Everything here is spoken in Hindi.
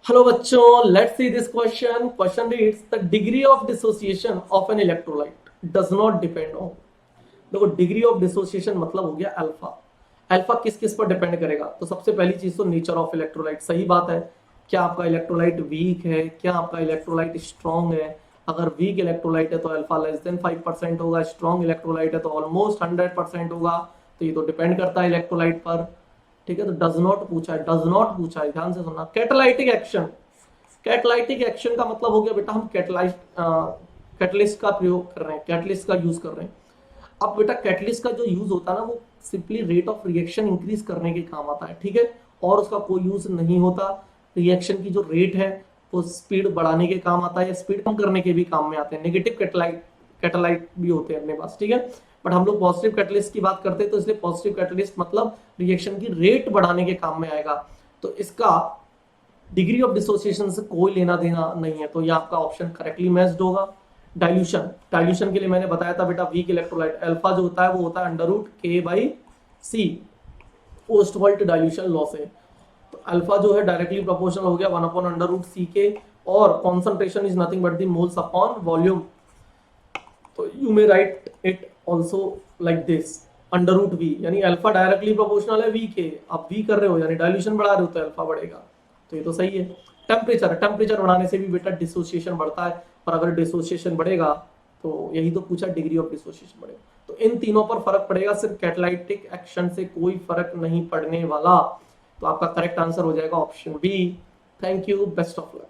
हेलो बच्चों, let's see this question. Question reads the degree of dissociation of an electrolyte does not depend on. देखो, डिग्री ऑफ डिसोसिएशन मतलब हो गया अल्फा. अल्फा किस किस पर डिपेंड करेगा? तो सबसे पहली चीज तो नेचर ऑफ इलेक्ट्रोलाइट. सही बात है. क्या आपका इलेक्ट्रोलाइट वीक है? क्या आपका इलेक्ट्रोलाइट स्ट्रॉन्ग है? अगर वीक इलेक्ट्रोलाइट है तो अल्फा लेस देन 5% होगा. स्ट्रॉन्ग इलेक्ट्रोलाइट है तो ऑलमोस्ट 100% होगा. तो ये तो डिपेंड करता है इलेक्ट्रोलाइट पर. ठीक है, तो डज नॉट पूछा है, डज नॉट पूछा है, ध्यान से सुनना. Catalytic action. कैटालाइटिक एक्शन का मतलब हो गया बेटा, हम कैटलिस्ट का प्रयोग कर रहे हैं, कैटलिस्ट का यूज कर रहे हैं. अब बेटा कैटलिस्ट का जो यूज होता है ना, वो simply rate of reaction increase करने के काम आता है. ठीक है, और उसका कोई यूज नहीं होता. रिएक्शन की जो रेट है वो स्पीड बढ़ाने के काम आता है या स्पीड कम करने के भी काम में आते हैं. नेगेटिव कैटालाइट भी होते हैं अपने पास. ठीक है, बट हम लोग पॉजिटिव कैटलिस्ट की बात करते हैं, तो इसलिए पॉजिटिव कैटलिस्ट मतलब रिएक्शन की रेट बढ़ाने के काम में आएगा. तो इसका डिग्री ऑफ डिसोसिएशन से कोई लेना देना नहीं है. तो ये आपका ऑप्शन करेक्टली मैच्ड होगा. डाइल्यूशन. डाइल्यूशन के लिए मैंने बताया था बेटा, वीक इलेक्ट्रोलाइट अल्फा जो होता है वो होता है √K/C. पोस्ट डाइल्यूशन लॉ से. तो अल्फा जो है डायरेक्टली प्रोपोर्शनल हो गया 1/√C के. और concentration is nothing but the moles upon volume. तो you may write it also like this, √V. यानी अल्फा डायरेक्टली प्रोपोर्शनल है V के. आप V कर रहे हो यानी डाइल्यूशन बढ़ा रहे हो तो अल्फा बढ़ेगा. तो ये तो सही है. टेम्परेचर बढ़ाने से भी बेटा डिसोसिएशन बढ़ता है. और अगर डिसोसिएशन बढ़ेगा तो यही तो पूछा, डिग्री ऑफ डिसोसिएशन बढ़ेगा. तो इन तीनों पर फर्क पड़ेगा, सिर्फ कैटालाइटिक एक्शन से कोई फर्क नहीं पड़ने वाला. तो आपका करेक्ट आंसर हो जाएगा option B. Thank you, best of luck.